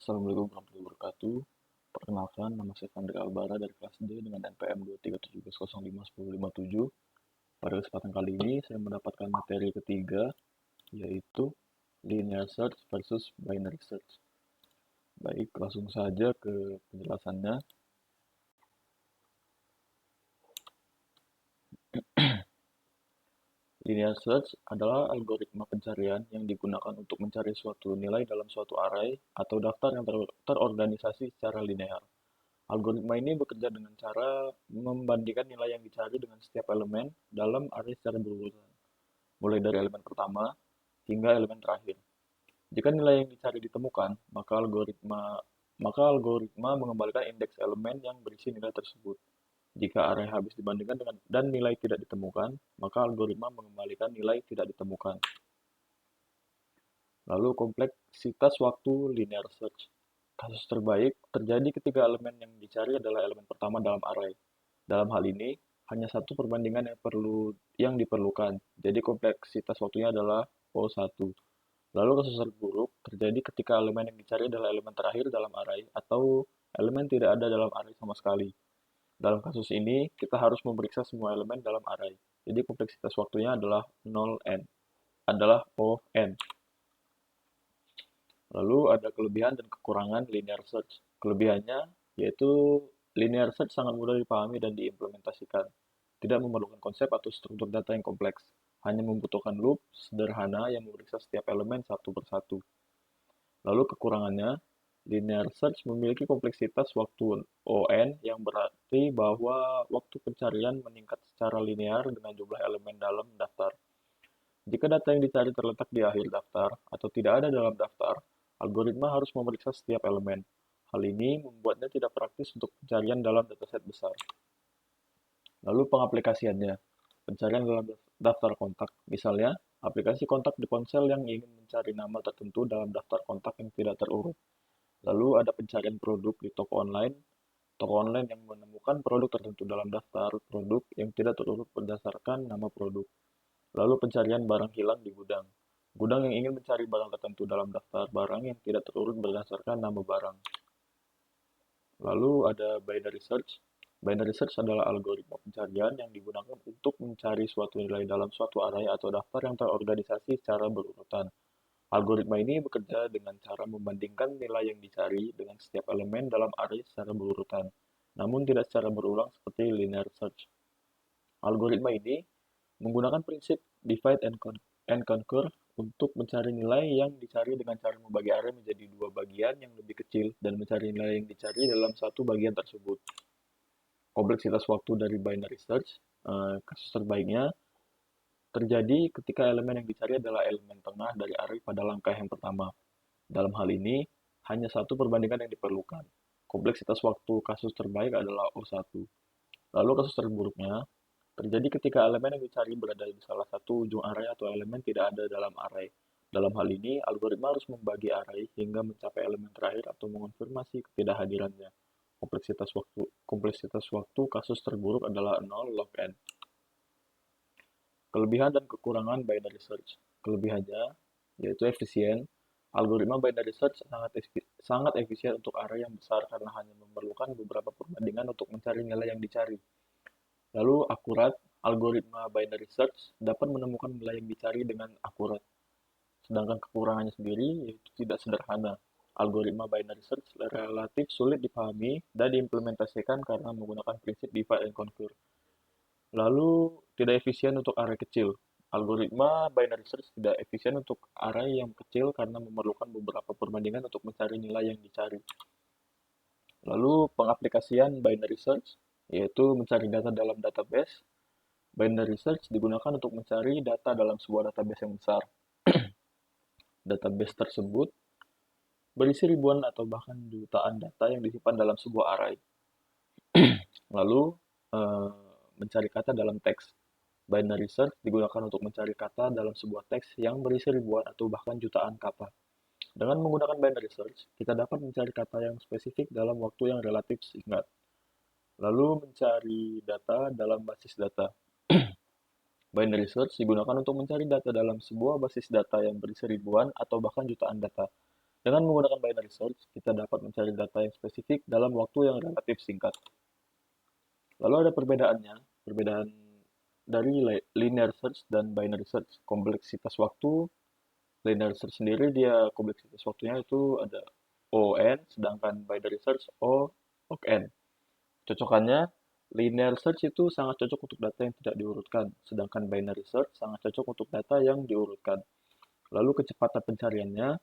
Assalamualaikum warahmatullahi wabarakatuh. Perkenalkan, nama saya Fandri Albara dari kelas D dengan NPM 23711051057. Pada kesempatan kali ini, saya mendapatkan materi ketiga, yaitu Linear Search versus Binary Search. Baik, langsung saja ke penjelasannya. Linear Search adalah algoritma pencarian yang digunakan untuk mencari suatu nilai dalam suatu array atau daftar yang terorganisasi secara linear. Algoritma ini bekerja dengan cara membandingkan nilai yang dicari dengan setiap elemen dalam array secara berurutan, mulai dari elemen pertama hingga elemen terakhir. Jika nilai yang dicari ditemukan, maka algoritma mengembalikan indeks elemen yang berisi nilai tersebut. Jika array habis dibandingkan dengan dan nilai tidak ditemukan, maka algoritma mengembalikan nilai tidak ditemukan. Lalu kompleksitas waktu linear search. Kasus terbaik terjadi ketika elemen yang dicari adalah elemen pertama dalam array. Dalam hal ini, hanya satu perbandingan yang diperlukan. Jadi kompleksitas waktunya adalah O1. Lalu kasus terburuk terjadi ketika elemen yang dicari adalah elemen terakhir dalam array atau elemen tidak ada dalam array sama sekali. Dalam kasus ini, kita harus memeriksa semua elemen dalam array. Jadi kompleksitas waktunya adalah 0n, adalah O(n). Lalu ada kelebihan dan kekurangan linear search. Kelebihannya yaitu linear search sangat mudah dipahami dan diimplementasikan. Tidak memerlukan konsep atau struktur data yang kompleks. Hanya membutuhkan loop sederhana yang memeriksa setiap elemen satu persatu. Lalu kekurangannya, linear search memiliki kompleksitas waktu ON yang berarti bahwa waktu pencarian meningkat secara linear dengan jumlah elemen dalam daftar. Jika data yang dicari terletak di akhir daftar atau tidak ada dalam daftar, algoritma harus memeriksa setiap elemen. Hal ini membuatnya tidak praktis untuk pencarian dalam dataset besar. Lalu pengaplikasiannya, pencarian dalam daftar kontak. Misalnya, aplikasi kontak di ponsel yang ingin mencari nama tertentu dalam daftar kontak yang tidak terurut. Lalu ada pencarian produk di toko online yang menemukan produk tertentu dalam daftar produk yang tidak terurut berdasarkan nama produk. Lalu pencarian barang hilang di gudang. Gudang yang ingin mencari barang tertentu dalam daftar barang yang tidak terurut berdasarkan nama barang. Lalu ada binary search. Binary search adalah algoritma pencarian yang digunakan untuk mencari suatu nilai dalam suatu array atau daftar yang terorganisasi secara berurutan. Algoritma ini bekerja dengan cara membandingkan nilai yang dicari dengan setiap elemen dalam array secara berurutan, namun tidak secara berulang seperti linear search. Algoritma ini menggunakan prinsip divide and conquer untuk mencari nilai yang dicari dengan cara membagi array menjadi dua bagian yang lebih kecil dan mencari nilai yang dicari dalam satu bagian tersebut. Kompleksitas waktu dari binary search, kasus terbaiknya terjadi ketika elemen yang dicari adalah elemen tengah dari array pada langkah yang pertama. Dalam hal ini, hanya satu perbandingan yang diperlukan. Kompleksitas waktu kasus terbaik adalah O1. Lalu kasus terburuknya terjadi ketika elemen yang dicari berada di salah satu ujung array atau elemen tidak ada dalam array. Dalam hal ini, algoritma harus membagi array hingga mencapai elemen terakhir atau mengonfirmasi ketidakhadirannya. Kompleksitas waktu kasus terburuk adalah 0 log n. Kelebihan dan kekurangan binary search. Kelebihannya yaitu efisien. Algoritma binary search sangat efisien untuk array yang besar karena hanya memerlukan beberapa perbandingan untuk mencari nilai yang dicari. Lalu akurat, algoritma binary search dapat menemukan nilai yang dicari dengan akurat. Sedangkan kekurangannya sendiri yaitu tidak sederhana. Algoritma binary search relatif sulit dipahami dan diimplementasikan karena menggunakan prinsip divide and conquer. Lalu tidak efisien untuk array kecil. Algoritma binary search tidak efisien untuk array yang kecil karena memerlukan beberapa perbandingan untuk mencari nilai yang dicari. Lalu pengaplikasian binary search yaitu mencari data dalam database. Binary search digunakan untuk mencari data dalam sebuah database yang besar. Database tersebut berisi ribuan atau bahkan jutaan data yang disimpan dalam sebuah array. Lalu mencari kata dalam teks. Binary search digunakan untuk mencari kata dalam sebuah teks yang berisi ribuan atau bahkan jutaan kata. Dengan menggunakan binary search, kita dapat mencari kata yang spesifik dalam waktu yang relatif singkat. Lalu mencari data dalam basis data. Binary search digunakan untuk mencari data dalam sebuah basis data yang berisi ribuan atau bahkan jutaan data. Dengan menggunakan binary search, kita dapat mencari data yang spesifik dalam waktu yang relatif singkat. Lalu ada perbedaannya, perbedaan dari linear search dan binary search. Kompleksitas waktu, linear search sendiri dia kompleksitas waktunya itu ada O(n), sedangkan binary search O(n). Cocokannya, linear search itu sangat cocok untuk data yang tidak diurutkan, sedangkan binary search sangat cocok untuk data yang diurutkan. Lalu kecepatan pencariannya,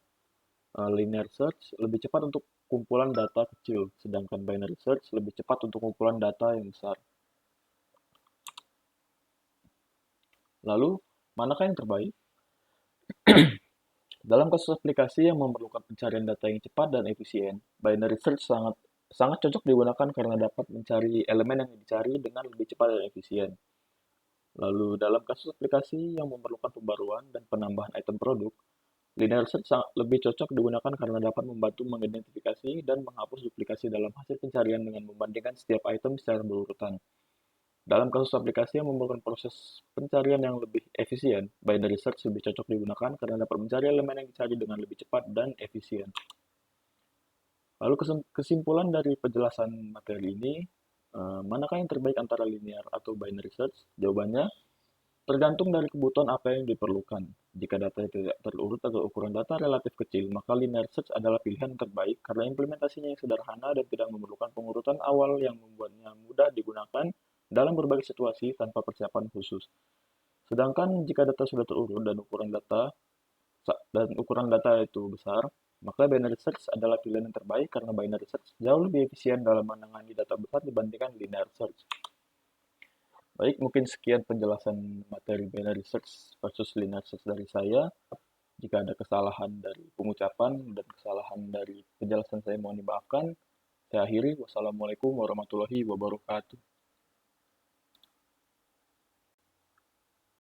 linear search lebih cepat untuk kumpulan data kecil, sedangkan binary search lebih cepat untuk kumpulan data yang besar. Lalu, manakah yang terbaik? Dalam kasus aplikasi yang memerlukan pencarian data yang cepat dan efisien, binary search sangat sangat cocok digunakan karena dapat mencari elemen yang dicari dengan lebih cepat dan efisien. Lalu, dalam kasus aplikasi yang memerlukan pembaruan dan penambahan item produk, linear search lebih cocok digunakan karena dapat membantu mengidentifikasi dan menghapus duplikasi dalam hasil pencarian dengan membandingkan setiap item secara berurutan. Dalam kasus aplikasi yang memerlukan proses pencarian yang lebih efisien, binary search lebih cocok digunakan karena dapat mencari elemen yang dicari dengan lebih cepat dan efisien. Lalu kesimpulan dari penjelasan materi ini, manakah yang terbaik antara linear atau binary search? Jawabannya, tergantung dari kebutuhan apa yang diperlukan. Jika data tidak terurut atau ukuran data relatif kecil, maka linear search adalah pilihan terbaik karena implementasinya yang sederhana dan tidak memerlukan pengurutan awal yang membuatnya mudah digunakan dalam berbagai situasi tanpa persiapan khusus. Sedangkan jika data sudah terurut dan ukuran data itu besar, maka binary search adalah pilihan yang terbaik karena binary search jauh lebih efisien dalam menangani data besar dibandingkan linear search. Baik, mungkin sekian penjelasan materi binary search versus linear search dari saya. Jika ada kesalahan dari pengucapan dan kesalahan dari penjelasan saya mohon dimaafkan. Saya akhiri. Wassalamualaikum warahmatullahi wabarakatuh.